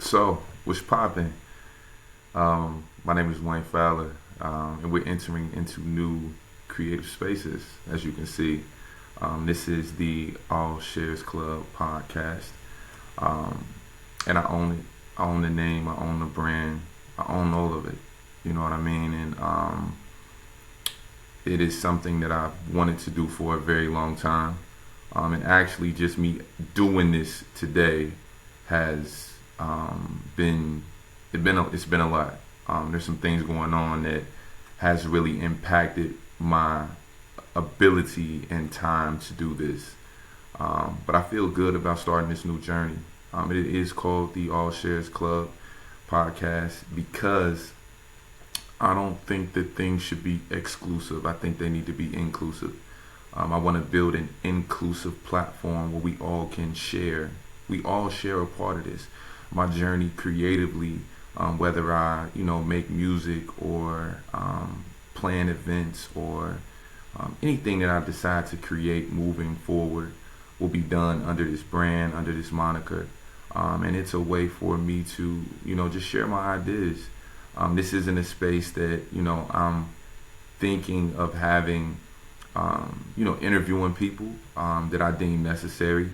So, what's popping? My name is Wayne Fowler, and we're entering into new creative spaces, as you can see. This is the All Shares Club podcast, um, and I own it. I own the name. I own the brand. I own all of it. You know what I mean? And it is something that I've wanted to do for a very long time. And actually, just me doing this today has it's been a lot. There's some things going on that has really impacted my ability and time to do this. But I feel good about starting this new journey. It is called the All Shares Club podcast because I don't think that things should be exclusive. I think they need to be inclusive. I want to build an inclusive platform where we all can share. We all share a part of this. My journey creatively, whether I, make music or plan events or anything that I decide to create moving forward will be done under this brand, under this moniker. And it's a way for me to, just share my ideas. This isn't a space that, I'm thinking of having interviewing people that I deem necessary.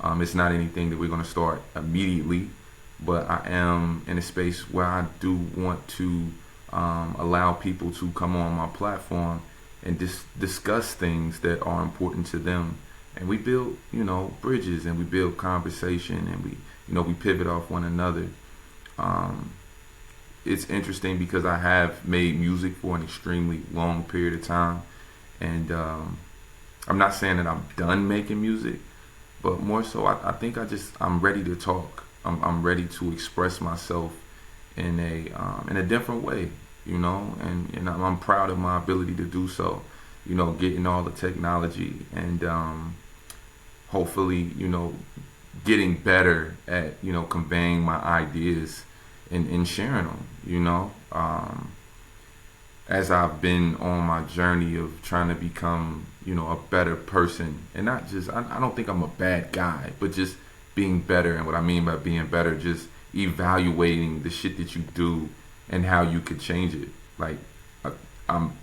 It's not anything that we're going to start immediately, but I am in a space where I do want to allow people to come on my platform and discuss things that are important to them. And we build, bridges, and we build conversation, and we pivot off one another. It's interesting because I have made music for an extremely long period of time. And I'm not saying that I'm done making music, but more so I think I'm ready to talk. I'm ready to express myself in a different way, and I'm proud of my ability to do so. Getting all the technology and hopefully, getting better at conveying my ideas and sharing them. As I've been on my journey of trying to become, a better person, and not just, I don't think I'm a bad guy, but just being better. And what I mean by being better, just evaluating the shit that you do and how you could change it. Like,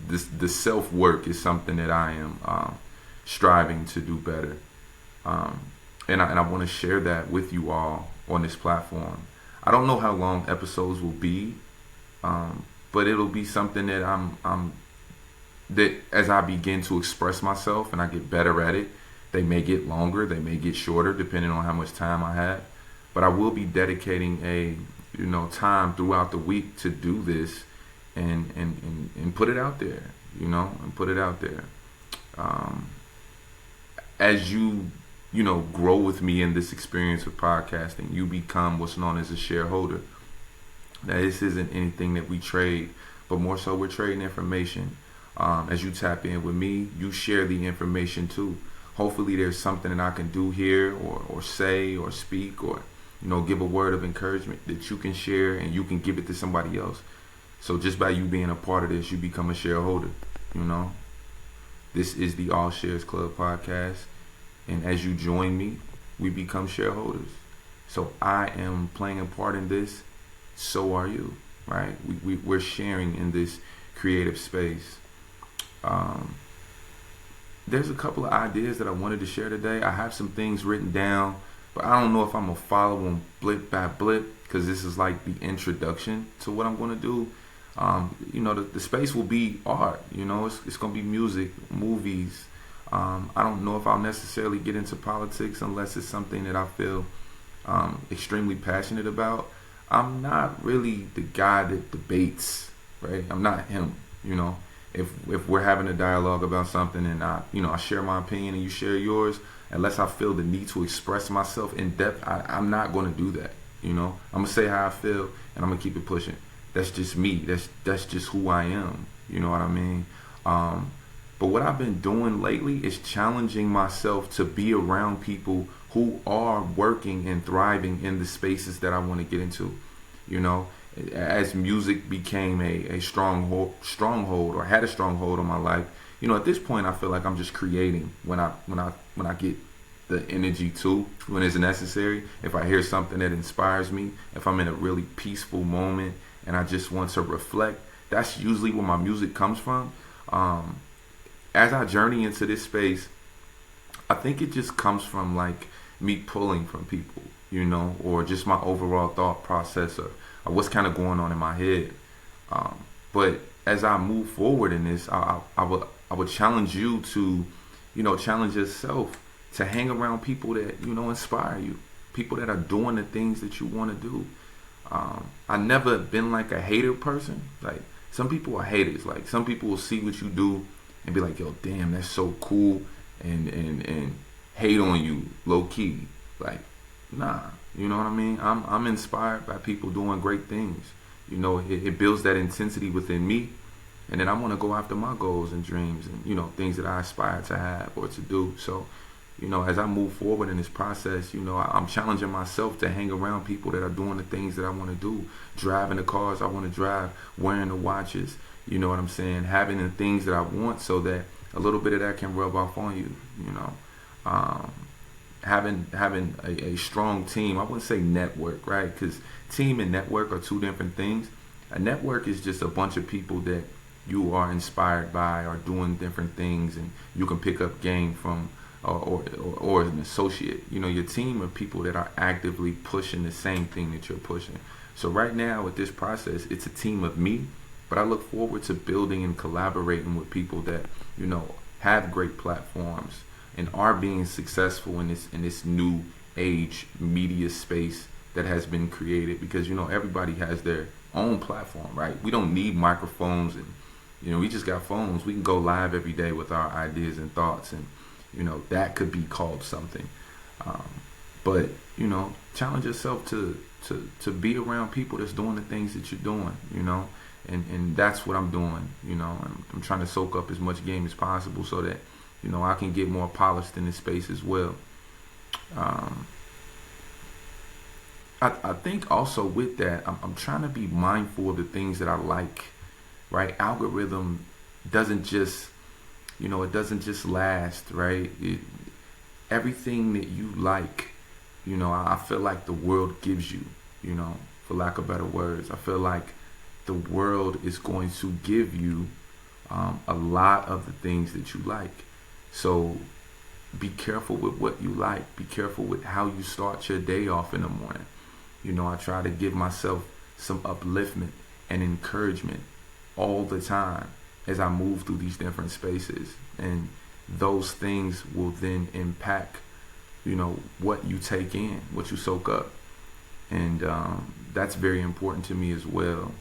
the self work is something that I am striving to do better, and I want to share that with you all on this platform. I don't know how long episodes will be. But it'll be something that that as I begin to express myself and I get better at it, they may get longer, they may get shorter, depending on how much time I have. But I will be dedicating a time throughout the week to do this and put it out there, and put it out there. As you grow with me in this experience of podcasting, you become what's known as a shareholder. Now, this isn't anything that we trade, but more so we're trading information. As you tap in with me, you share the information too. Hopefully there's something that I can do here or say or speak or, give a word of encouragement that you can share and you can give it to somebody else. So just by you being a part of this, you become a shareholder, This is the All Shares Club podcast. And as you join me, we become shareholders. So I am playing a part in this. So are you, right? We're sharing in this creative space. There's a couple of ideas that I wanted to share today. I have some things written down, but I don't know if I'm going to follow them blip by blip because this is like the introduction to what I'm going to do. The space will be art, it's going to be music, movies. I don't know if I'll necessarily get into politics unless it's something that I feel extremely passionate about. I'm not really the guy that debates, right? I'm not him, If we're having a dialogue about something and I share my opinion and you share yours, unless I feel the need to express myself in depth, I'm not going to do that, I'm going to say how I feel and I'm going to keep it pushing. That's just me. That's just who I am. You know what I mean? But what I've been doing lately is challenging myself to be around people who are working and thriving in the spaces that I want to get into. As music became a stronghold or had a stronghold on my life, at this point I feel like I'm just creating when I get the energy too when it's necessary. If I hear something that inspires me, if I'm in a really peaceful moment and I just want to reflect, that's usually where my music comes from. Um, as I journey into this space, I think it just comes from like me pulling from people, or just my overall thought process, or what's kind of going on in my head. But as I move forward in this, I would challenge you to, challenge yourself to hang around people that inspire you, people that are doing the things that you want to do. I never been like a hater person. Like some people are haters. Like some people will see what you do and be like, "Yo, damn, that's so cool," and hate on you low key. Like, nah, you know what I mean? I'm inspired by people doing great things. It builds that intensity within me, and then I want to go after my goals and dreams and things that I aspire to have or to do. So, as I move forward in this process, I'm challenging myself to hang around people that are doing the things that I want to do, driving the cars I want to drive, wearing the watches. You know what I'm saying? Having the things that I want, so that a little bit of that can rub off on you. Um, having a strong team. I wouldn't say network, right? Because team and network are two different things. A network is just a bunch of people that you are inspired by, or doing different things, and you can pick up game from, or an associate. Your team are people that are actively pushing the same thing that you're pushing. So right now with this process, it's a team of me, but I look forward to building and collaborating with people that have great platforms and are being successful in this new age media space that has been created, because everybody has their own platform, right? We don't need microphones, and we just got phones. We can go live every day with our ideas and thoughts, and that could be called something. But challenge yourself to be around people that's doing the things that you're doing, and that's what I'm doing. I'm trying to soak up as much game as possible, so that I can get more polished in this space as well. I think also with that, I'm trying to be mindful of the things that I like, right? Algorithm doesn't just, it doesn't just last, right? Everything that you like, I feel like the world gives you, for lack of better words. I feel like the world is going to give you a lot of the things that you like. So be careful with what you like. Be careful with how you start your day off in the morning. I try to give myself some upliftment and encouragement all the time as I move through these different spaces. And those things will then impact, what you take in, what you soak up. And that's very important to me as well.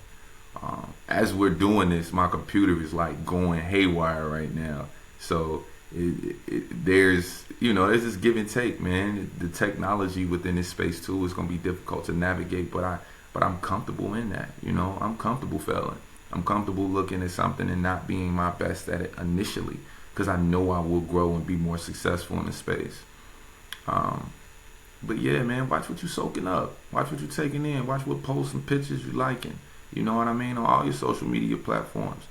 As we're doing this, my computer is like going haywire right now. So there's this give and take, man. The technology within this space too is going to be difficult to navigate, but I'm comfortable in that. I'm comfortable failing. I'm comfortable looking at something and not being my best at it initially, because I know I will grow and be more successful in the space. But yeah, man, watch what you're soaking up. Watch what you're taking in. Watch what posts and pictures you're liking. You know what I mean? On all your social media platforms.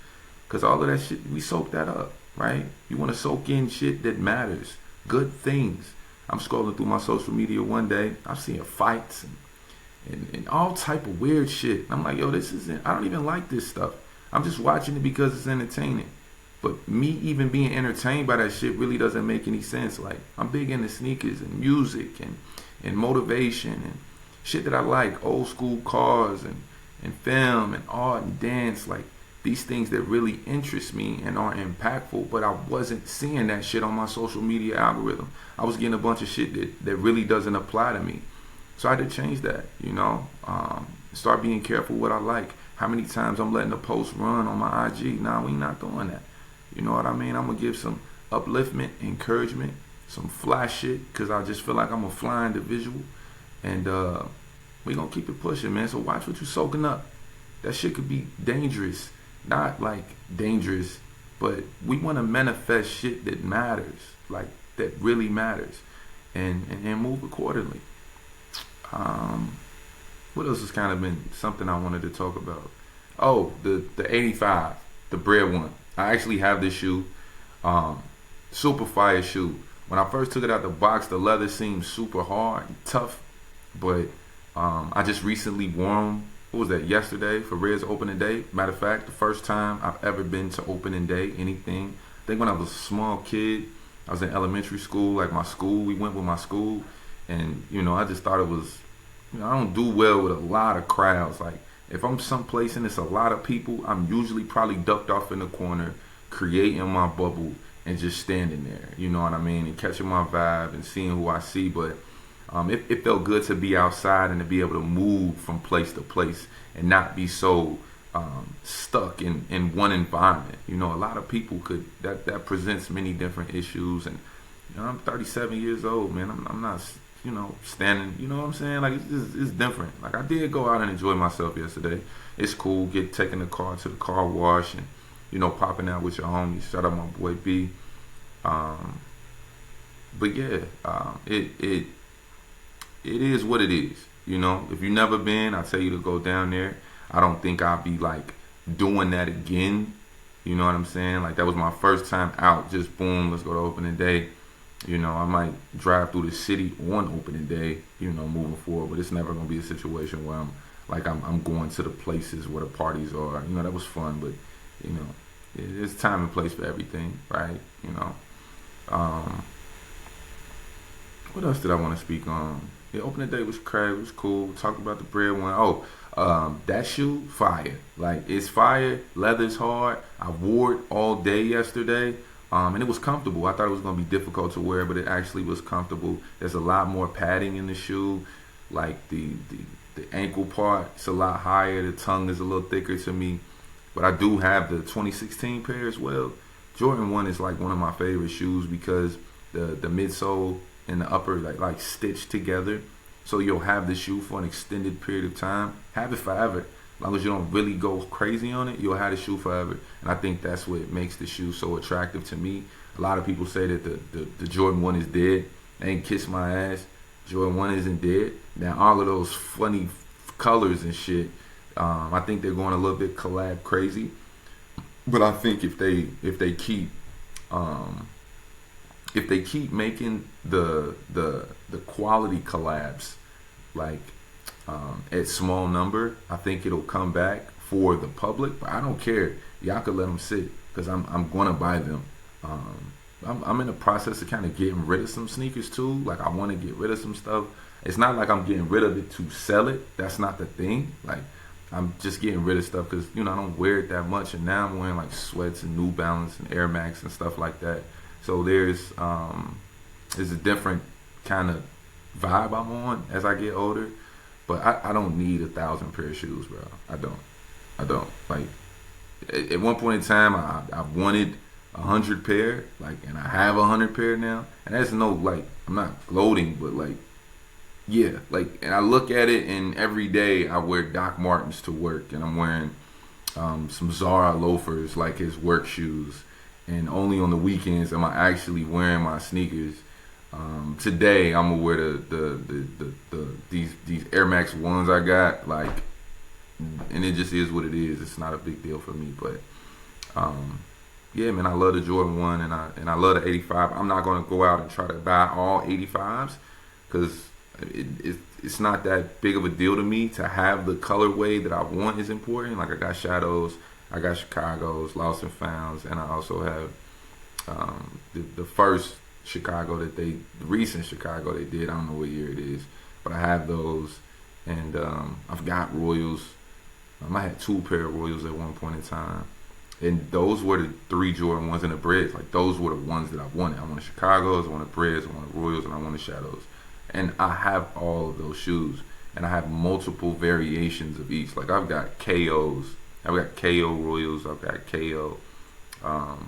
Because all of that shit, we soak that up, right? You want to soak in shit that matters. Good things. I'm scrolling through my social media one day. I'm seeing fights and all type of weird shit. I'm like, yo, I don't even like this stuff. I'm just watching it because it's entertaining. But me even being entertained by that shit really doesn't make any sense. Like, I'm big into sneakers and music and motivation and shit that I like. Old school cars and film and art and dance. Like, these things that really interest me and are impactful, but I wasn't seeing that shit on my social media algorithm. I was getting a bunch of shit that really doesn't apply to me. So I had to change that, start being careful what I like. How many times I'm letting a post run on my IG? Nah, we not doing that. You know what I mean? I'm going to give some upliftment, encouragement, some fly shit, because I just feel like I'm a fly individual. And we going to keep it pushing, man. So watch what you're soaking up. That shit could be dangerous. Not like dangerous, but we want to manifest shit that matters, like that really matters, and move accordingly. What else has kind of been something I wanted to talk about? Oh, the 85, the bread one. I actually have this shoe, super fire shoe. when I first took it out the box, the leather seemed super hard and tough. But I just recently wore them. What was that, yesterday for Red's opening day? Matter of fact, the first time I've ever been to opening day, anything. I think when I was a small kid, I was in elementary school, like my school, we went with my school. And, I just thought it was, I don't do well with a lot of crowds. Like, if I'm someplace and it's a lot of people, I'm usually probably ducked off in the corner, creating my bubble and just standing there, you know what I mean, and catching my vibe and seeing who I see. But it felt good to be outside and to be able to move from place to place and not be so stuck in one environment. A lot of people that presents many different issues. And I'm 37 years old, man. I'm not, standing, you know what I'm saying? Like, it's different. Like, I did go out and enjoy myself yesterday. It's cool, taking the car to the car wash and, popping out with your homies. Shout out my boy B. But yeah, it is what it is. If you've never been, I tell you to go down there. I don't think I'll be like doing that again. You know what I'm saying? Like, that was my first time out. Just boom, let's go to opening day. I might drive through the city on opening day, moving forward. But it's never gonna be a situation where I'm going to the places where the parties are. That was fun, but it's time and place for everything, right? What else did I want to speak on? Yeah, opening day was crazy. It was cool. Talked about the bread one. That shoe, fire. Like, it's fire. Leather's hard. I wore it all day yesterday. And it was comfortable. I thought it was going to be difficult to wear, but it actually was comfortable. There's a lot more padding in the shoe. Like, the ankle part, it's a lot higher. The tongue is a little thicker to me. But I do have the 2016 pair as well. Jordan 1 is like one of my favorite shoes because the midsole and the upper like stitched together. So you'll have the shoe for an extended period of time. Have it forever. As long as you don't really go crazy on it, you'll have the shoe forever. And I think that's what makes the shoe so attractive to me. A lot of people say that the Jordan 1 is dead. They ain't kiss my ass. Jordan 1 isn't dead. Now, all of those funny colors and shit, I think they're going a little bit collab crazy. But I think if they keep making the quality collabs like at small number, I think it'll come back for the public. But I don't care. Y'all could let them sit because I'm gonna buy them. I'm in the process of kind of getting rid of some sneakers too. Like, I want to get rid of some stuff. It's not like I'm getting rid of it to sell it. That's not the thing. Like, I'm just getting rid of stuff because I don't wear it that much. And now I'm wearing like sweats and New Balance and Air Max and stuff like that. So there's a different kind of vibe I'm on as I get older. But I don't need 1,000 pair of shoes, bro. I don't. Like, at one point in time, I wanted 100 pair, like, and I have 100 pair now. And that's no, like, I'm not gloating, but like, yeah, like, and I look at it, and every day I wear Doc Martens to work, and I'm wearing some Zara loafers, like his work shoes. And only on the weekends am I actually wearing my sneakers. Today I'm gonna wear these Air Max ones I got, like, and it just is what it is. It's not a big deal for me, but yeah, man, I love the Jordan 1 and I love the 85. I'm not gonna go out and try to buy all 85s because it's not that big of a deal to me. To have the colorway that I want is important. Like, I got Shadows, I got Chicago's, Lost and Founds, and I also have the first Chicago the recent Chicago they did. I don't know what year it is, but I have those, and I've got Royals. I had 2 pair of Royals at one point in time, and those were the 3 Jordan 1s and the Breads. Like, those were the ones that I wanted. I wanted Chicago's, I wanted Breads, I wanted Royals, and I wanted Shadows. And I have all of those shoes, and I have multiple variations of each. Like, I've got KOs, I've got KO Royals, I've got KO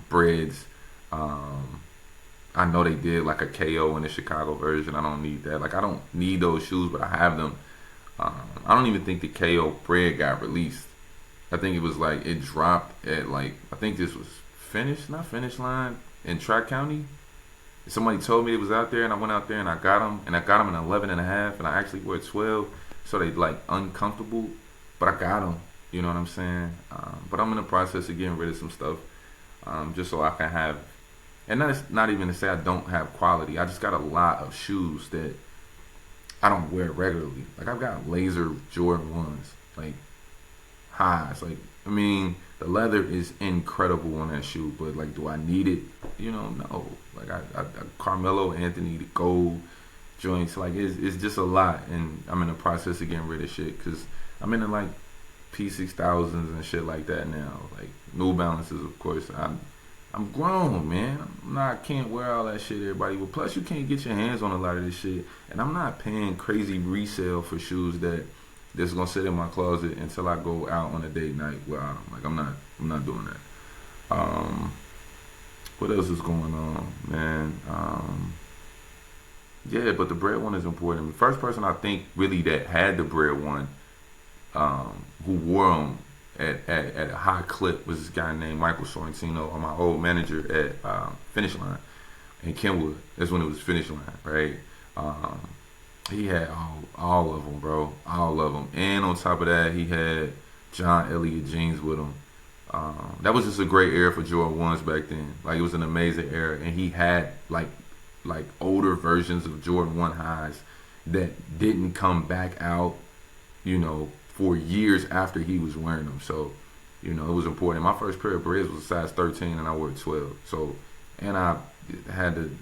Breads. I know they did like a KO in the Chicago version. I don't need that. Like, I don't need those shoes, but I have them. I don't even think the KO Bread got released. I think it was like, it dropped at like, I think this was not Finish Line in Tri-County. Somebody told me it was out there, and I went out there and I got them, in 11 and a half, and I actually wore 12, so they like uncomfortable, but I got them. You know what I'm saying? But I'm in the process of getting rid of some stuff, just so I can have And that's not even to say I don't have quality. I just got a lot of shoes that I don't wear regularly. Like I've got laser Jordan 1s, like highs. Like I mean, the leather is incredible on that shoe, but like, do I need it? No. Like I Carmelo Anthony, the gold joints, like it's just a lot, and I'm in the process of getting rid of shit because I'm into like P6000s and shit like that now. Like New Balances, of course. I'm grown, man. I can't wear all that shit everybody. But plus, you can't get your hands on a lot of this shit, and I'm not paying crazy resale for shoes that's gonna sit in my closet until I go out on a date night. Well, like I'm not doing that. What else is going on, man? Yeah, but the bread one is important. The first person I think really that had the bread one, who wore them at a high clip was this guy named Michael Sorrentino, my old manager at Finish Line in Kenwood. That's when it was Finish Line, right? He had all of them, bro, all of them. And on top of that, he had John Elliott jeans with him. That was just a great era for Jordan 1s back then. Like it was an amazing era, and he had like older versions of Jordan 1 highs that didn't come back out, for years after he was wearing them. So, it was important. My first pair of Breds was a size 13 and I wore 12. So, and I had to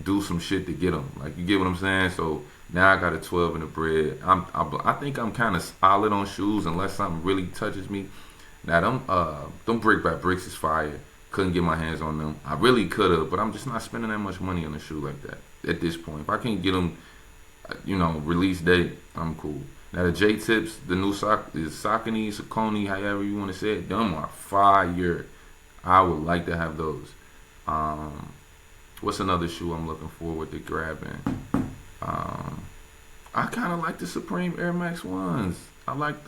do some shit to get them. Like, you get what I'm saying? So, now I got a 12 in the Bred. I think I'm kind of solid on shoes unless something really touches me. Now, them Brick by Bricks is fire. Couldn't get my hands on them. I really could have, but I'm just not spending that much money on a shoe like that at this point. If I can't get them, release date, I'm cool. Now the J-Tips, the new Saucony, however you want to say it, them are fire. I would like to have those. What's another shoe I'm looking forward to grabbing? I kind of like the Supreme Air Max 1s. I like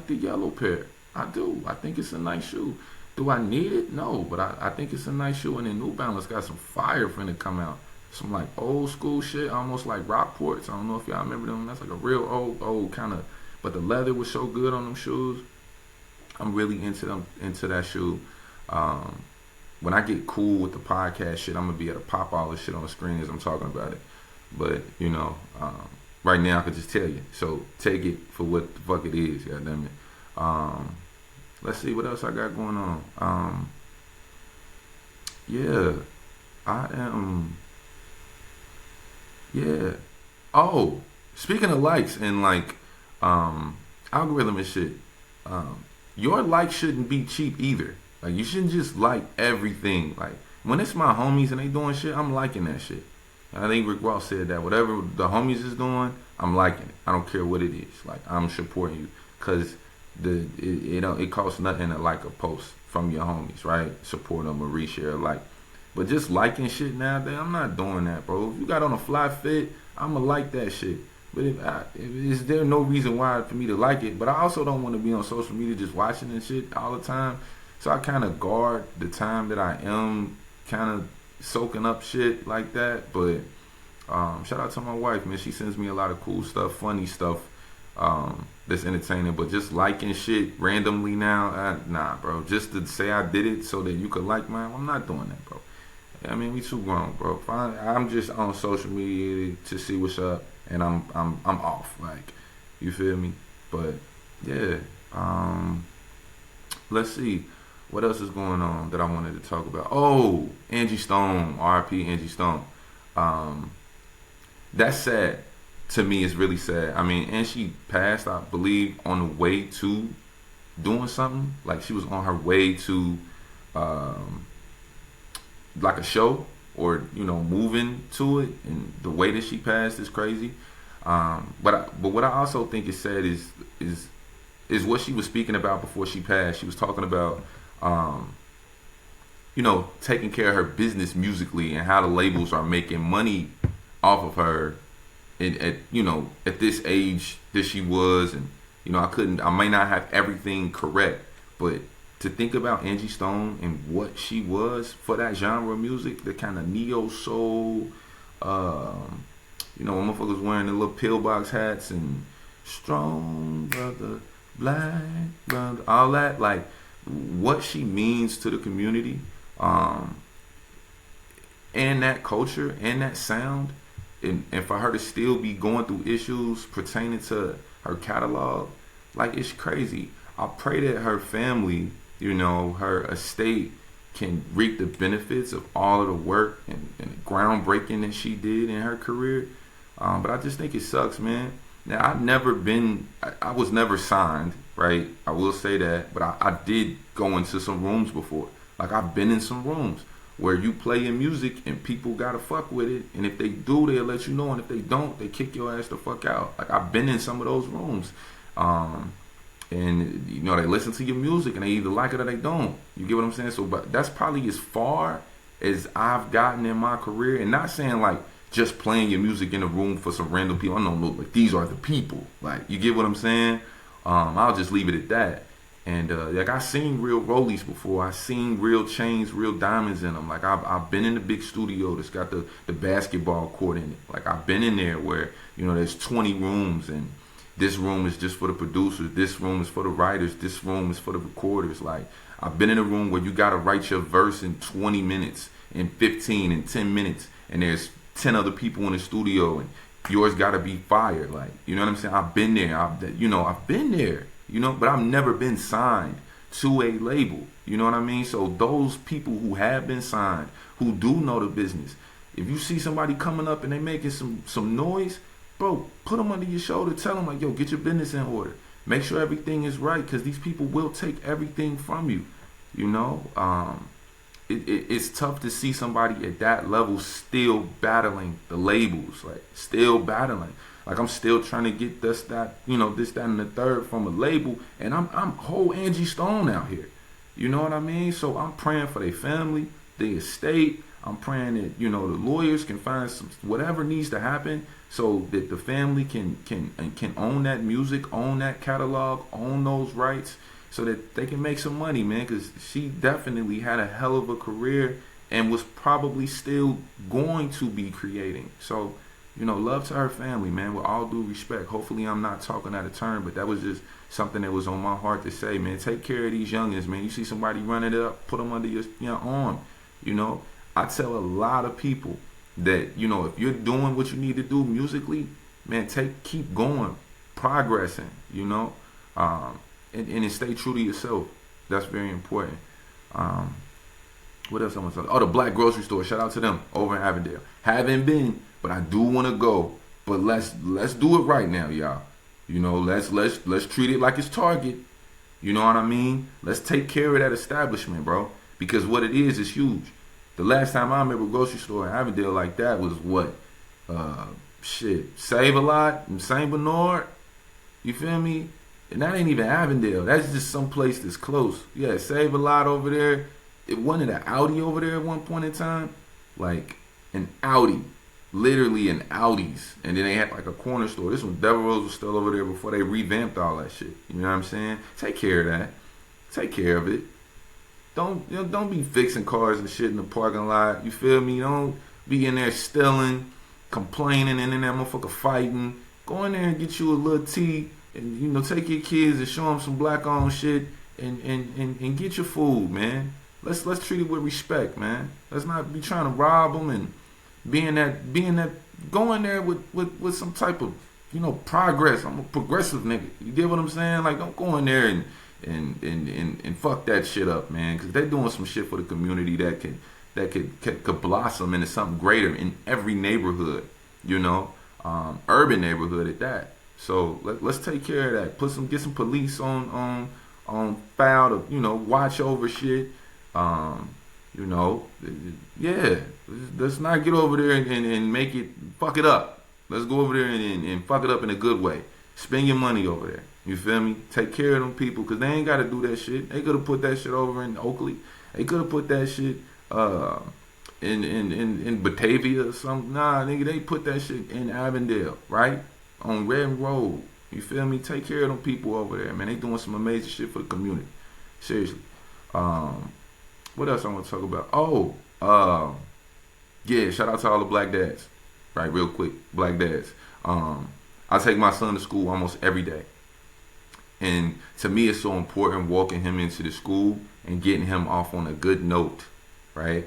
the yellow pair. I do. I think it's a nice shoe. Do I need it? No, but I think it's a nice shoe. And then New Balance got some fire finna come out. Some like old school shit, almost like Rockports. I don't know if y'all remember them. That's like a real old kind of. But the leather was so good on them shoes. I'm really into that shoe. When I get cool with the podcast shit, I'm gonna be able to pop all this shit on the screen as I'm talking about it. But right now I could just tell you. So take it for what the fuck it is. Goddamn it. Let's see what else I got going on. Yeah, I am. Yeah. Oh, speaking of likes and like algorithm and shit, your like shouldn't be cheap either. Like you shouldn't just like everything. Like when it's my homies and they doing shit, I'm liking that shit. And I think Rick Ross said that whatever the homies is doing, I'm liking it. I don't care what it is. Like I'm supporting you because it costs nothing to like a post from your homies, right? Support them or reshare, like. But just liking shit nowadays, I'm not doing that, bro. If you got on a fly fit, I'ma like that shit. But is there no reason why for me to like it? But I also don't want to be on social media just watching and shit all the time. So I kind of guard the time that I am kind of soaking up shit like that. But shout out to my wife, man. She sends me a lot of cool stuff, funny stuff that's entertaining. But just liking shit randomly now, nah, bro. Just to say I did it so that you could like mine, I'm not doing that, bro. I mean, we too grown, bro. Fine. I'm just on social media to see what's up, and I'm off. Like, you feel me? But yeah, let's see what else is going on that I wanted to talk about. Oh, Angie Stone, R.I.P. Angie Stone. That's sad. To me, it's really sad. I mean, and she passed, I believe, on the way to doing something. Like she was on her way to. Like a show or moving to it, and the way that she passed is crazy. But what I also think is sad is what she was speaking about before she passed. She was talking about taking care of her business musically and how the labels are making money off of her at this age that she was. And I might not have everything correct, but to think about Angie Stone and what she was for that genre of music, the kind of neo soul, when motherfuckers wearing the little pillbox hats and strong brother, black brother, all that, like what she means to the community, and that culture and that sound, and for her to still be going through issues pertaining to her catalog, like, it's crazy. I pray that her family, her estate, can reap the benefits of all of the work and the groundbreaking that she did in her career. But I just think it sucks, man. Now, I was never signed, right? I will say that, but I did go into some rooms before. Like, I've been in some rooms where you play your music and people gotta fuck with it, and if they do, they'll let you know, and if they don't, they kick your ass the fuck out. Like, I've been in some of those rooms, and they listen to your music and they either like it or they don't. You get what I'm saying? So, but that's probably as far as I've gotten in my career, and not saying like just playing your music in a room for some random people. I don't know, like, these are the people. Like, you get what I'm saying? I'll just leave it at that. And like, I seen real rollies before. I seen real chains, real diamonds in them. Like, I've been in the big studio that's got the basketball court in it. Like, I've been in there where there's 20 rooms, and this room is just for the producers. This room is for the writers. This room is for the recorders. Like, I've been in a room where you gotta write your verse in 20 minutes, in 15, in 10 minutes, and there's 10 other people in the studio, and yours gotta be fire. Like, you know what I'm saying? I've been there. I've been there. But I've never been signed to a label. You know what I mean? So those people who have been signed, who do know the business, if you see somebody coming up and they making some noise, bro, put them under your shoulder. Tell them, like, yo, get your business in order. Make sure everything is right, because these people will take everything from you. It's tough to see somebody at that level still battling the labels, like, still battling. Like, I'm still trying to get this, that, and the third from a label, and I'm whole Angie Stone out here. You know what I mean? So I'm praying for their family, the estate. I'm praying that the lawyers can find some whatever needs to happen so that the family can own that music, own that catalog, own those rights, so that they can make some money, man. Because she definitely had a hell of a career and was probably still going to be creating. So, love to her family, man, with all due respect. Hopefully I'm not talking out of turn, but that was just something that was on my heart to say, man. Take care of these youngins, man. You see somebody running it up, put them under your arm. I tell a lot of people that, if you're doing what you need to do musically, man, keep going, progressing, and stay true to yourself. That's very important. What else I want to talk? Oh, the Black Grocery Store. Shout out to them over in Avondale. Haven't been, but I do want to go. But let's do it right now, y'all. Let's treat it like it's Target. You know what I mean? Let's take care of that establishment, bro. Because what it is huge. The last time I remember a grocery store in Avondale like that was what? Save a Lot in St. Bernard. You feel me? And that ain't even Avondale. That's just some place that's close. Yeah, Save a Lot over there. It wasn't an Audi over there at one point in time. Like, an Audi. Literally an Audi's. And then they had like a corner store. This one, Devil Rose was still over there before they revamped all that shit. You know what I'm saying? Take care of that. Take care of it. Don't be fixing cars and shit in the parking lot. You feel me? Don't be in there stealing, complaining, and in that motherfucker fighting. Go in there and get you a little tea, and take your kids and show them some black-owned shit, and get your food, man. Let's treat it with respect, man. Let's not be trying to rob them and being that go in there with some type of progress. I'm a progressive nigga. You get what I'm saying? Like, don't go in there and fuck that shit up, man, because they're doing some shit for the community that could blossom into something greater in every neighborhood, urban neighborhood at that. So let's take care of that. Get some police on file to watch over shit. Yeah, let's not get over there and make it fuck it up. Let's go over there and fuck it up in a good way. Spend your money over there. You feel me? Take care of them people, because they ain't got to do that shit. They could have put that shit over in Oakley. They could have put that shit in Batavia or something. Nah, nigga, they put that shit in Avondale, right? On Red Road. You feel me? Take care of them people over there, man. They doing some amazing shit for the community. Seriously. What else I want to talk about? Yeah, shout out to all the black dads. Right, real quick. Black dads. I take my son to school almost every day. And to me, it's so important walking him into the school and getting him off on a good note, right?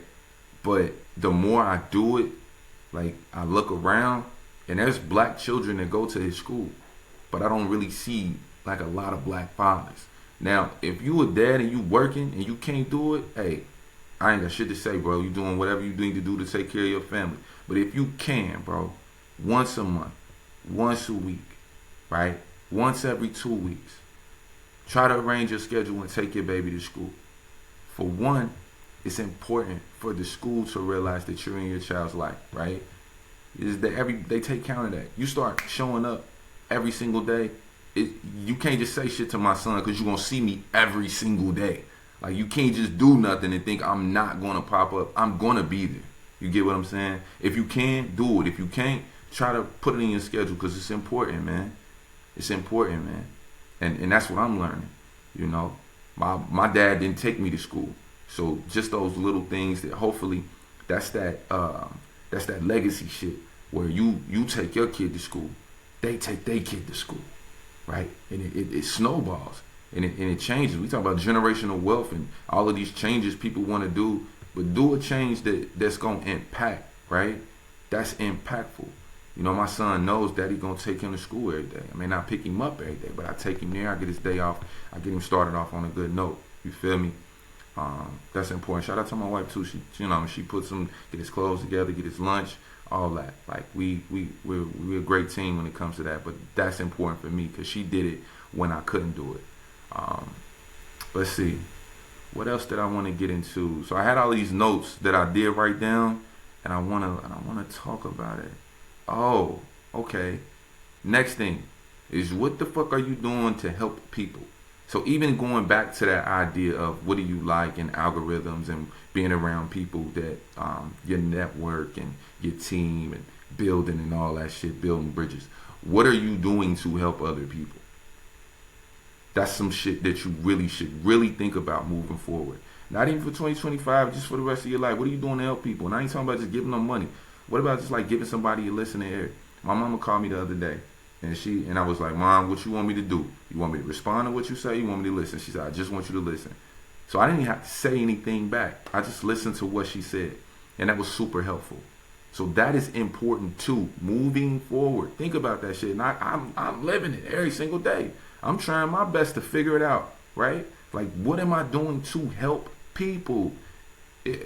But the more I do it, like I look around and there's black children that go to his school, but I don't really see like a lot of black fathers. Now, if you a dad and you working and you can't do it, hey, I ain't got shit to say, bro. You doing whatever you need to do to take care of your family. But if you can, bro, once a month, once a week, right? Once every 2 weeks, try to arrange your schedule and take your baby to school. For one, it's important for the school to realize that you're in your child's life, right? Is that they take count of that. You start showing up every single day. You can't just say shit to my son because you're gonna see me every single day. Like, you can't just do nothing and think I'm not gonna pop up. I'm gonna be there. You get what I'm saying? If you can, do it. If you can't, try to put it in your schedule because it's important, man. It's important, man. And that's what I'm learning. You know, my dad didn't take me to school, so just those little things that hopefully that's that legacy shit where you take your kid to school, they take their kid to school, right? And it snowballs and it changes. We talk about generational wealth and all of these changes people want to do, but do a change that's gonna impact, right? That's impactful. You know, my son knows daddy gonna take him to school every day. I may not pick him up every day, but I take him there. I get his day off. I get him started off on a good note. You feel me? That's important. Shout out to my wife too. She puts him, get his clothes together, get his lunch, all that. Like we're a great team when it comes to that. But that's important for me because she did it when I couldn't do it. Let's see, what else did I want to get into? So I had all these notes that I did write down, and I wanna talk about it. Oh, okay. Next thing is, what the fuck are you doing to help people? So even going back to that idea of what do you like and algorithms and being around people that your network and your team and building and all that shit, building bridges. What are you doing to help other people? That's some shit that you really should think about moving forward. Not even for 2025, just for the rest of your life. What are you doing to help people? And I ain't talking about just giving them money. What about just like giving somebody a listening ear? My mama called me the other day, and I was like, Mom, what you want me to do? You want me to respond to what you say? You want me to listen? She said, I just want you to listen. So I didn't even have to say anything back. I just listened to what she said, and that was super helpful. So that is important too, moving forward. Think about that shit. And I'm living it every single day. I'm trying my best to figure it out, right? Like, what am I doing to help people?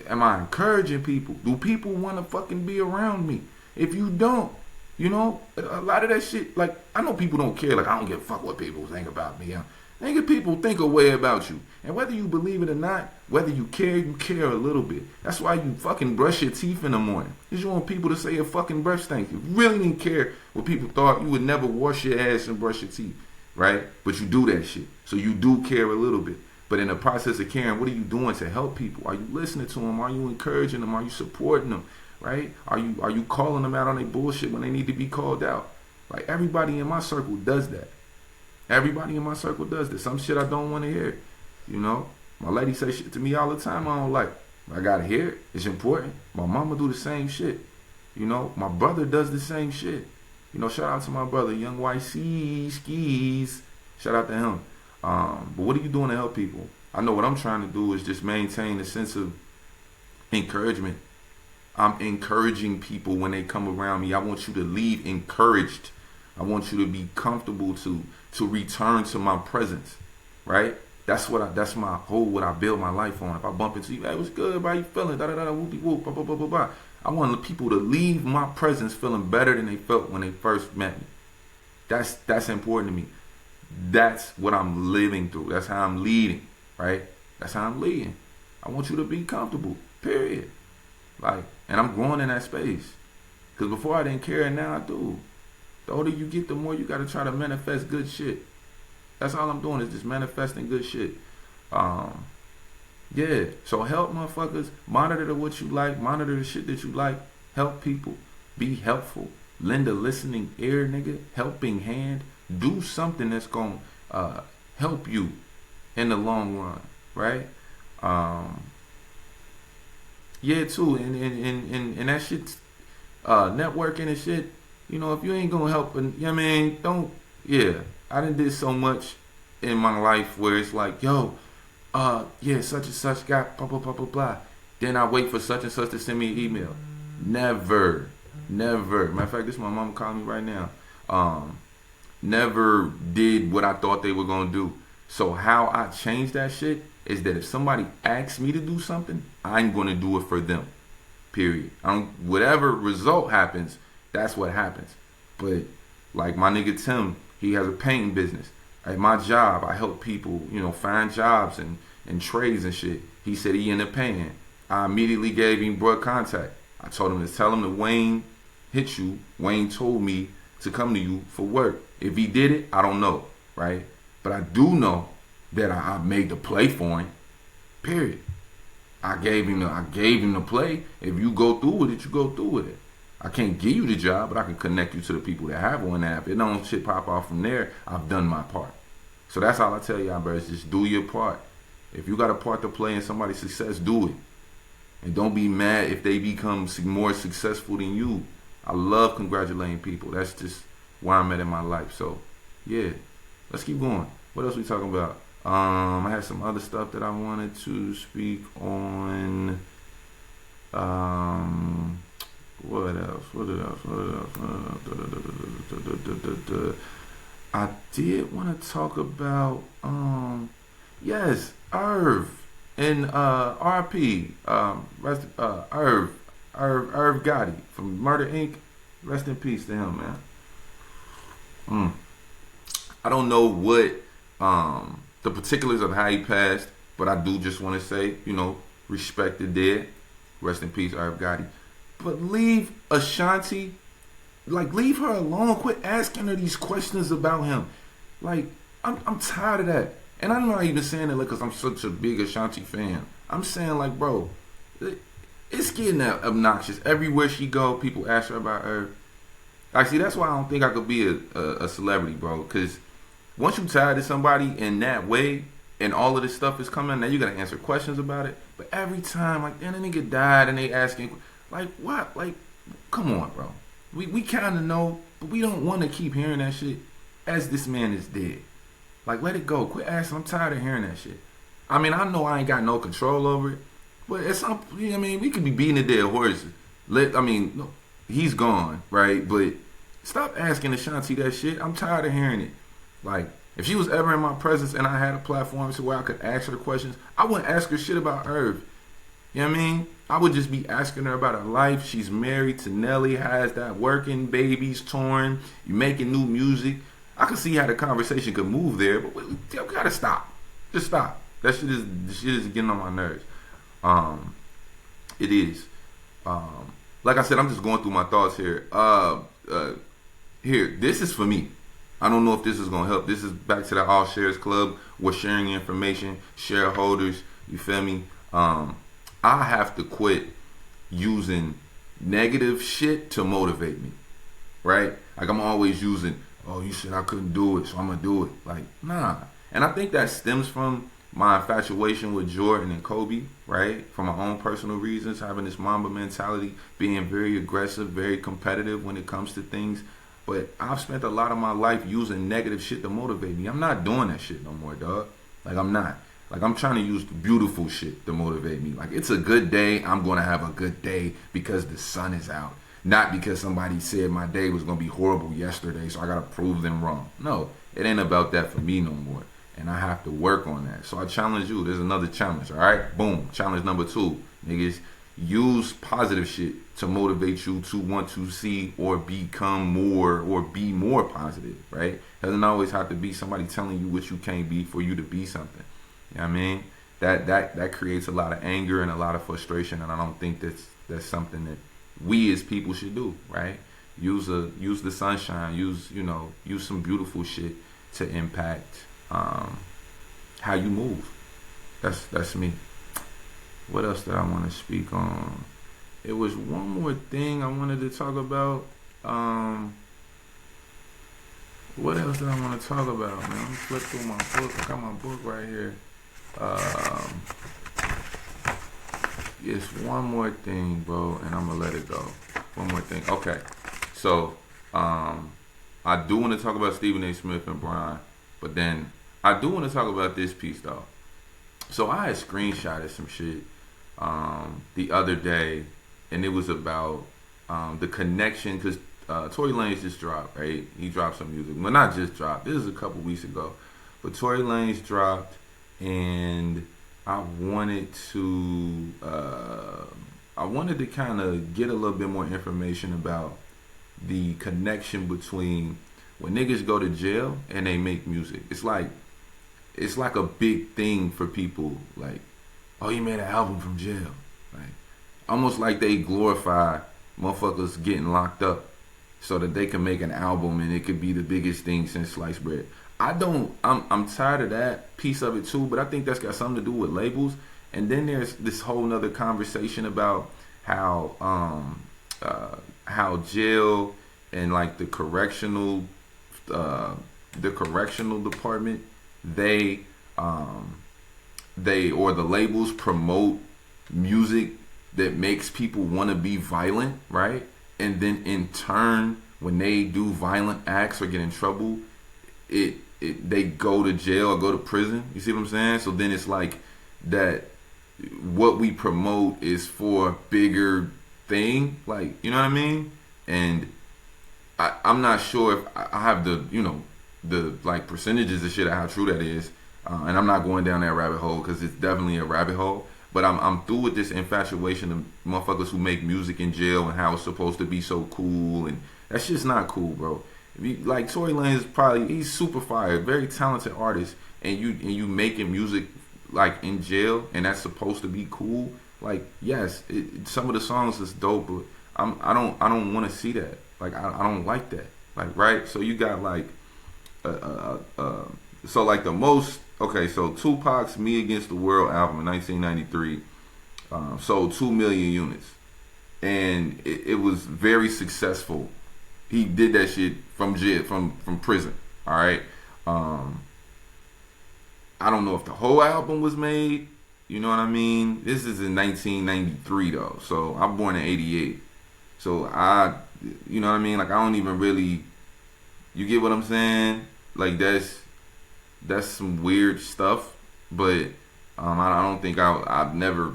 Am I encouraging people? Do people want to fucking be around me? If you don't, you know, a lot of that shit, like, I know people don't care. Like, I don't give a fuck what people think about me. Nigga, people think a way about you. And whether you believe it or not, whether you care a little bit. That's why you fucking brush your teeth in the morning. Because you want people to say your fucking breath stinks. You really didn't care what people thought. You would never wash your ass and brush your teeth, right? But you do that shit. So you do care a little bit. But in the process of caring, what are you doing to help people? Are you listening to them? Are you encouraging them? Are you supporting them? Right? Are you calling them out on their bullshit when they need to be called out? Like, everybody in my circle does that. Everybody in my circle does this. Some shit I don't want to hear. You know? My lady say shit to me all the time I don't like. I gotta hear it. It's important. My mama do the same shit. You know? My brother does the same shit. You know, shout out to my brother, Young YC Skis. Shout out to him. But what are you doing to help people? I know what I'm trying to do is just maintain a sense of encouragement. I'm encouraging people when they come around me. I want you to leave encouraged. I want you to be comfortable to return to my presence, right? That's what I build my life on. If I bump into you, hey, what's good? How you feeling? Da da da, whoopie whoop, blah blah blah blah blah. I want people to leave my presence feeling better than they felt when they first met me. That's important to me. That's what I'm living through. That's how I'm leading, right? That's how I'm leading. I want you to be comfortable, period. Like, and I'm growing in that space. Because before I didn't care, and now I do. The older you get, the more you got to try to manifest good shit. That's all I'm doing is just manifesting good shit. Yeah. So help motherfuckers. Monitor what you like. Monitor the shit that you like. Help people. Be helpful. Lend a listening ear, nigga. Helping hand. Do something that's going to help you in the long run, right? Yeah, too. And that shit, networking and shit, you know, if you ain't going to help, you know what I mean, don't, yeah. I done did so much in my life where it's like, yo, yeah, such and such got blah, blah, blah, blah, blah. Then I wait for such and such to send me an email. Never. Never. Matter of fact, this is my mom calling me right now. Never did what I thought they were going to do. So how I change that shit is that if somebody asks me to do something, I'm going to do it for them. Period. Whatever result happens, that's what happens. But like my nigga Tim, he has a painting business. At my job, I help people, find jobs and trades and shit. He said he ended up paying. I immediately gave him broad contact. I told him to tell him that Wayne hit you. Wayne told me to come to you for work. If he did it, I don't know, right? But I do know that I made the play for him. Period. I gave him the play. If you go through with it, you go through with it. I can't give you the job, but I can connect you to the people that have one app. It don't shit pop off from there. I've done my part. So that's all I tell y'all, brothers. Just do your part. If you got a part to play in somebody's success, do it. And don't be mad if they become more successful than you. I love congratulating people. That's just where I'm at in my life. So, yeah. Let's keep going. What else we talking about? I had some other stuff that I wanted to speak on. What else? I did want to talk about, yes, Irv and RP, Irv Gotti from Murder Inc. Rest in peace to him, man. I don't know what the particulars of how he passed, but I do just want to say, respect the dead. Rest in peace, Irv Gotti. But leave Ashanti, leave her alone. Quit asking her these questions about him. I'm tired of that. And I'm not even saying it because I'm such a big Ashanti fan. I'm saying, bro, it's getting obnoxious. Everywhere she go, people ask her about her. See, that's why I don't think I could be a celebrity, bro. Because once you tired of somebody in that way, and all of this stuff is coming, now you gotta answer questions about it. But every time, then a nigga died and they asking, what? Come on, bro. We kind of know, but we don't want to keep hearing that shit as this man is dead. Let it go. Quit asking. I'm tired of hearing that shit. I know I ain't got no control over it, but it's we could be beating a dead horse. No, he's gone, right? But stop asking Ashanti that shit. I'm tired of hearing it. If she was ever in my presence and I had a platform to where I could ask her questions, I wouldn't ask her shit about Irv. You know what I mean? I would just be asking her about her life. She's married to Nelly, has that working, babies torn, you making new music. I could see how the conversation could move there, but we gotta stop. Just stop. That shit is getting on my nerves. It is. Like I said, I'm just going through my thoughts here. Here, this is for me. I don't know if this is gonna help. This is back to the Allsharesclub. We're sharing information, shareholders. You feel me? I have to quit using negative shit to motivate me, right? I'm always using, oh, you said I couldn't do it, so I'm gonna do it. Nah. And I think that stems from my infatuation with Jordan and Kobe, right? For my own personal reasons, having this Mamba mentality, being very aggressive, very competitive when it comes to things. But I've spent a lot of my life using negative shit to motivate me. I'm not doing that shit no more, dog. I'm not. I'm trying to use the beautiful shit to motivate me. It's a good day, I'm going to have a good day because the sun is out. Not because somebody said my day was going to be horrible yesterday, so I got to prove them wrong. No, it ain't about that for me no more. And I have to work on that. So I challenge you. There's another challenge, all right? Boom. Challenge number 2. Niggas, use positive shit to motivate you to want to see or become more or be more positive, right? Doesn't always have to be somebody telling you what you can't be for you to be something. You know what I mean? That creates a lot of anger and a lot of frustration, and I don't think that's something that we as people should do, right? Use the sunshine, use some beautiful shit to impact how you move. That's me. What else did I want to speak on? It was one more thing I wanted to talk about. What else did I want to talk about, man? Let me flip through my book. I got my book right here. Yes, one more thing, bro, and I'm gonna let it go. One more thing. Okay. So, I do want to talk about Stephen A. Smith and Brian, but then I do want to talk about this piece, though. So I had screenshotted some shit the other day, and it was about the connection because Tory Lanez just dropped, right? He dropped some music. Well, not just dropped. This is a couple weeks ago, but Tory Lanez dropped, and I wanted to kind of get a little bit more information about the connection between when niggas go to jail and they make music. It's like a big thing for people. Like, oh, you made an album from jail. Like, almost like they glorify motherfuckers getting locked up so that they can make an album and it could be the biggest thing since sliced bread. I'm tired of that piece of it too, but I think that's got something to do with labels. And then there's this whole nother conversation about how jail and like the correctional department, they or the labels promote music that makes people want to be violent, right? And then in turn, when they do violent acts or get in trouble, they go to jail or go to prison. You see what I'm saying? So then it's like that what we promote is for a bigger thing, like, you know what I mean? And I'm not sure if I have the like percentages of shit of how true that is, and I'm not going down that rabbit hole because it's definitely a rabbit hole. But I'm through with this infatuation of motherfuckers who make music in jail and how it's supposed to be so cool, and that's just not cool, bro. Like Tory Lanez he's super fire, very talented artist, and you making music like in jail and that's supposed to be cool. Like, yes, some of the songs is dope, but I don't want to see that. Like, I don't like that. Like, right? So you got like so like the most. Okay, so Tupac's "Me Against the World" album in 1993 sold 2 million units, and it was very successful. He did that shit from jail, from prison. All right. I don't know if the whole album was made. You know what I mean? This is in 1993 though, so I'm born in '88. So you know what I mean? Like, I don't even really. You get what I'm saying? Like, that's some weird stuff, but I don't think I've never,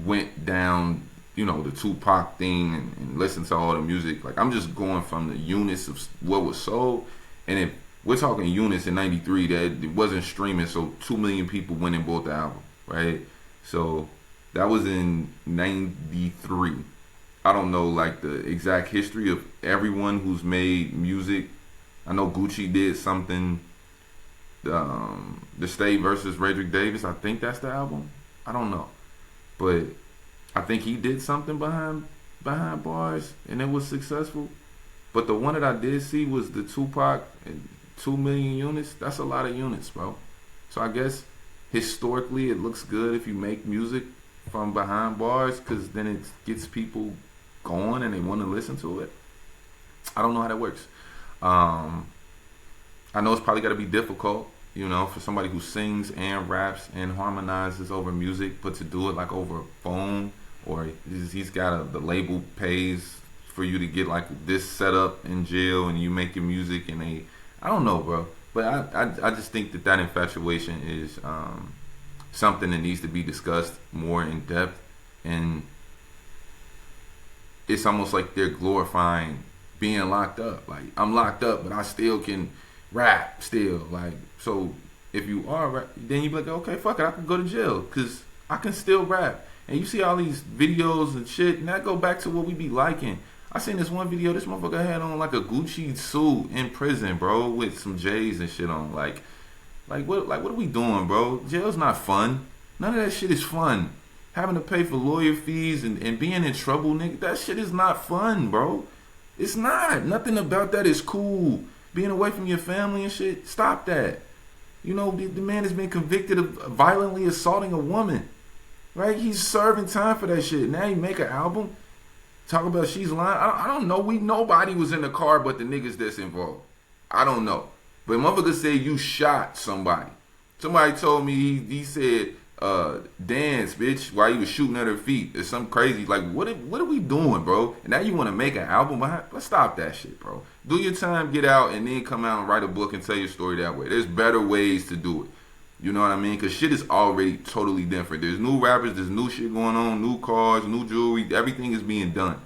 went down, the Tupac thing and listened to all the music. Like, I'm just going from the units of what was sold, and if we're talking units in '93, that it wasn't streaming, so 2 million people went and bought the album, right? So that was in '93. I don't know like the exact history of everyone who's made music. I know Gucci did something. The State versus Redrick Davis, I think that's the album. I don't know, but I think he did something behind bars and it was successful. But the one that I did see was the Tupac, 2 million units. That's a lot of units, bro. So I guess historically it looks good if you make music from behind bars, because then it gets people going and they want to listen to it. I don't know how that works. I know it's probably got to be difficult, for somebody who sings and raps and harmonizes over music, but to do it like over a phone, or he's got the label pays for you to get like this set up in jail and you making music, and I don't know, bro. But I just think that infatuation is something that needs to be discussed more in depth, and it's almost like they're glorifying being locked up. Like, I'm locked up, but I still can rap still. Like, so if you are, then you be like, okay, fuck it, I can go to jail because I can still rap. And you see all these videos and shit, and that go back to what we be liking. I seen this one video, this motherfucker had on like a Gucci suit in prison, bro, with some J's and shit on. Like what are we doing, bro? Jail's not fun. None of that shit is fun. Having to pay for lawyer fees and being in trouble, nigga, that shit is not fun, bro. It's not. Nothing about that is cool. Being away from your family and shit, stop that. The man has been convicted of violently assaulting a woman, right? He's serving time for that shit. Now you make an album, talk about she's lying. I don't know. Nobody was in the car but the niggas that's involved. I don't know. But motherfucker said you shot somebody. Somebody told me he said, dance, bitch, while you was shooting at her feet. It's something crazy. Like, what are we doing, bro? And now you want to make an album behind? Let's stop that shit, bro. Do your time, get out, and then come out and write a book and tell your story that way. There's better ways to do it. You know what I mean? Because shit is already totally different. There's new rappers, there's new shit going on, new cars, new jewelry. Everything is being done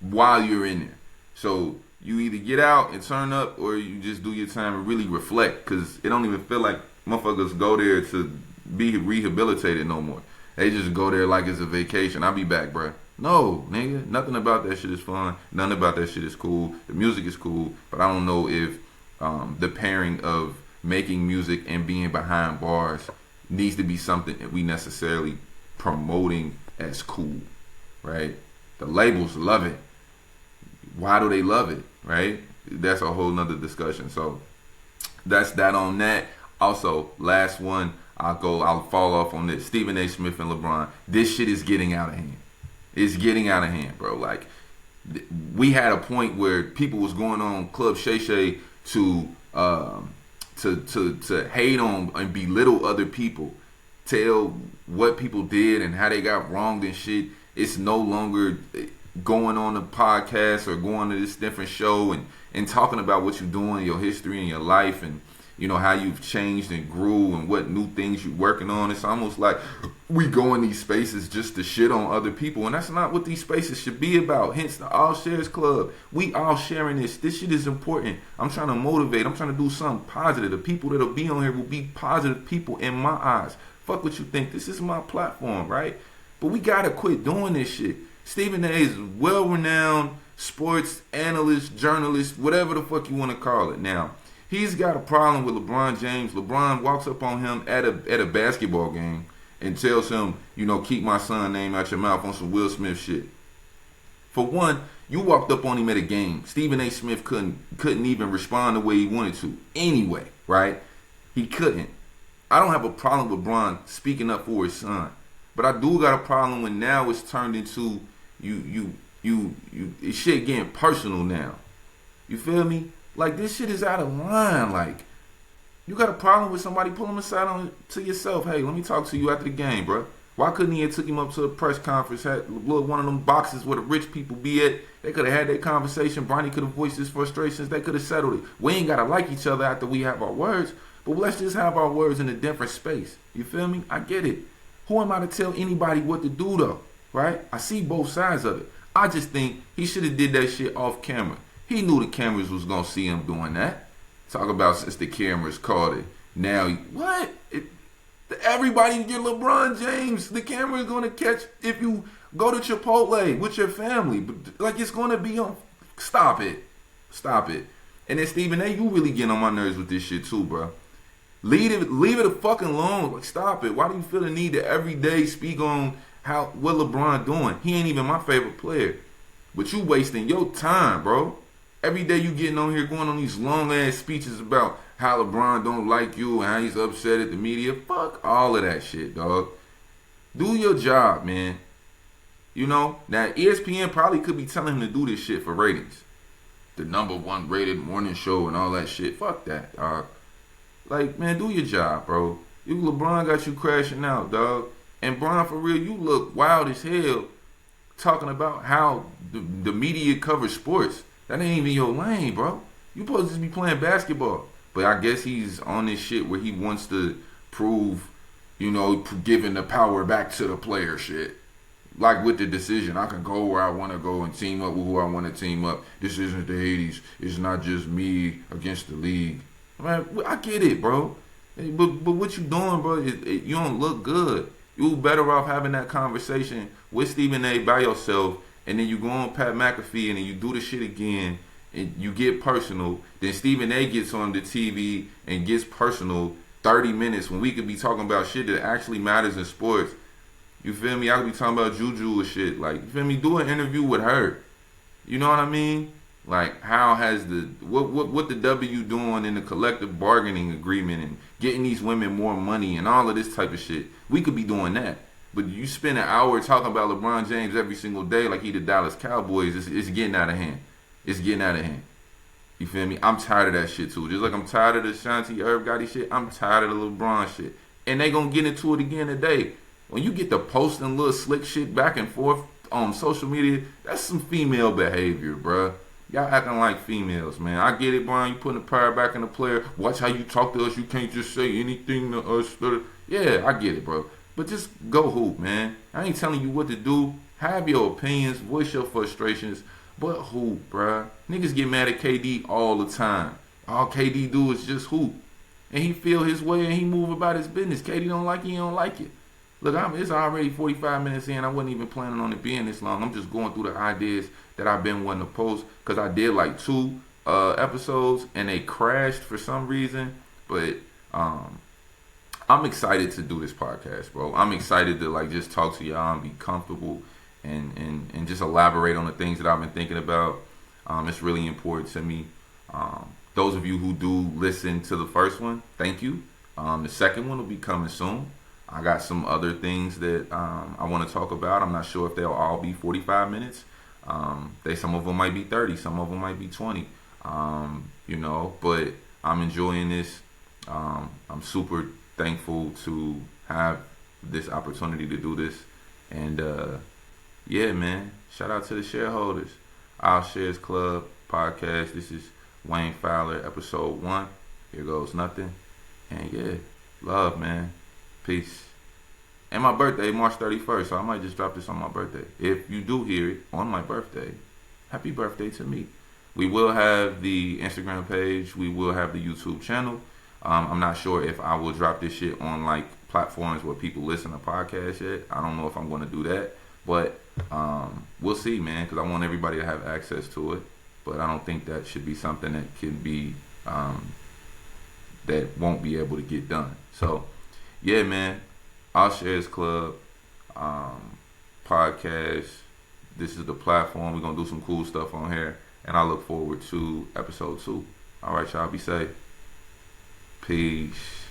while you're in there. So you either get out and turn up, or you just do your time and really reflect. Because it don't even feel like motherfuckers go there to be rehabilitated no more. They just go there like it's a vacation. I'll be back, bro. No, nigga. Nothing about that shit is fun. Nothing about that shit is cool. The music is cool. But I don't know if the pairing of making music and being behind bars needs to be something that we necessarily promoting as cool, right? The labels love it. Why do they love it, right? That's a whole nother discussion. So that's that on that. Also, last one, I'll fall off on this. Stephen A. Smith and LeBron. This shit is getting out of hand. It's getting out of hand, bro. Like, we had a point where people was going on Club Shay Shay to hate on and belittle other people, tell what people did and how they got wronged and shit. It's no longer going on a podcast or going to this different show and talking about what you're doing, your history and your life, and you know how you've changed and grew and what new things you're working on. It's almost like we go in these spaces just to shit on other people, and that's not what these spaces should be about. Hence the Allsharesclub. We all sharing this. This shit is important. I'm trying to motivate. I'm trying to do something positive. The people that'll be on here will be positive people in my eyes. Fuck what you think. This is my platform, right? But we gotta quit doing this shit. Stephen A. is a well-renowned sports analyst, journalist, whatever the fuck you want to call it. Now, he's got a problem with LeBron James. LeBron walks up on him at a basketball game and tells him, you know, keep my son name out your mouth on some Will Smith shit. For one, you walked up on him at a game. Stephen A. Smith couldn't even respond the way he wanted to. Anyway, right? He couldn't. I don't have a problem with LeBron speaking up for his son. But I do got a problem when now it's turned into shit getting personal now. You feel me? Like, this shit is out of line. Like, you got a problem with somebody, pull him aside to yourself. Hey, let me talk to you after the game, bro. Why couldn't he have took him up to a press conference, had one of them boxes where the rich people be at? They could have had their conversation. Bronny could have voiced his frustrations. They could have settled it. We ain't got to like each other after we have our words, but let's just have our words in a different space. You feel me? I get it. Who am I to tell anybody what to do, though? Right? I see both sides of it. I just think he should have did that shit off camera. He knew the cameras was going to see him doing that. Talk about since the cameras caught it. Now, what? Everybody get LeBron James. The camera is going to catch if you go to Chipotle with your family. But, like, it's going to be on. Stop it. Stop it. And then, Stephen A., you really getting on my nerves with this shit, too, bro. Leave it a fucking alone. Like, stop it. Why do you feel the need to every day speak on what LeBron doing? He ain't even my favorite player. But you wasting your time, bro. Every day you getting on here going on these long ass speeches about how LeBron don't like you and how he's upset at the media. Fuck all of that shit, dog. Do your job, man. You know, now ESPN probably could be telling him to do this shit for ratings. The #1 rated morning show and all that shit. Fuck that, dog. Like, man, do your job, bro. LeBron got you crashing out, dog. And Bron, for real, you look wild as hell talking about how the media covers sports. That ain't even your lane, bro. You supposed to be playing basketball. But I guess he's on this shit where he wants to prove, you know, giving the power back to the player shit. Like with the decision, I can go where I want to go and team up with who I want to team up. This isn't the 80s. It's not just me against the league. Man, I get it, bro. But what you doing, bro, you don't look good. You better off having that conversation with Stephen A. by yourself, and then you go on Pat McAfee and then you do the shit again and you get personal. Then Stephen A. gets on the TV and gets personal 30 minutes when we could be talking about shit that actually matters in sports. You feel me? I could be talking about Juju or shit. Like, you feel me? Do an interview with her. You know what I mean? Like, how has what the W doing in the collective bargaining agreement and getting these women more money and all of this type of shit? We could be doing that. But you spend an hour talking about LeBron James every single day like he the Dallas Cowboys. It's getting out of hand. It's getting out of hand. You feel me? I'm tired of that shit too. Just like I'm tired of the Shanti Herb Gotti shit, I'm tired of the LeBron shit. And they gonna get into it again today. When you get to posting little slick shit back and forth on social media, that's some female behavior, bruh. Y'all acting like females, man. I get it, Brian. You putting the power back in the player. Watch how you talk to us. You can't just say anything to us. Yeah, I get it, bro. But just go hoop, man. I ain't telling you what to do. Have your opinions. Voice your frustrations. But hoop, bruh. Niggas get mad at KD all the time. All KD do is just hoop. And he feel his way and he move about his business. KD don't like it, he don't like it. Look, it's already 45 minutes in. I wasn't even planning on it being this long. I'm just going through the ideas that I've been wanting to post. Because I did like 2 episodes and they crashed for some reason. But I'm excited to do this podcast, bro. I'm excited to like just talk to y'all and be comfortable and just elaborate on the things that I've been thinking about. It's really important to me. Those of you who do listen to the first one, thank you. The second one will be coming soon. I got some other things that I want to talk about. I'm not sure if they'll all be 45 minutes. Some of them might be 30, some of them might be 20. But I'm enjoying this. I'm super thankful to have this opportunity to do this. And yeah, man, shout out to the shareholders. Allsharesclub podcast. This is Wayne Fowler, episode 1. Here goes nothing. And yeah, love, man. Peace. And my birthday, March 31st, so I might just drop this on my birthday. If you do hear it on my birthday, happy birthday to me. We will have the Instagram page. We will have the YouTube channel. I'm not sure if I will drop this shit on like platforms where people listen to podcasts yet. I don't know if I'm going to do that. But we'll see, man, because I want everybody to have access to it. But I don't think that should be something that can be, that won't be able to get done. So, yeah, man, Allsharesclub podcast. This is the platform. We're going to do some cool stuff on here. And I look forward to episode 2. All right, y'all, be safe. Peace.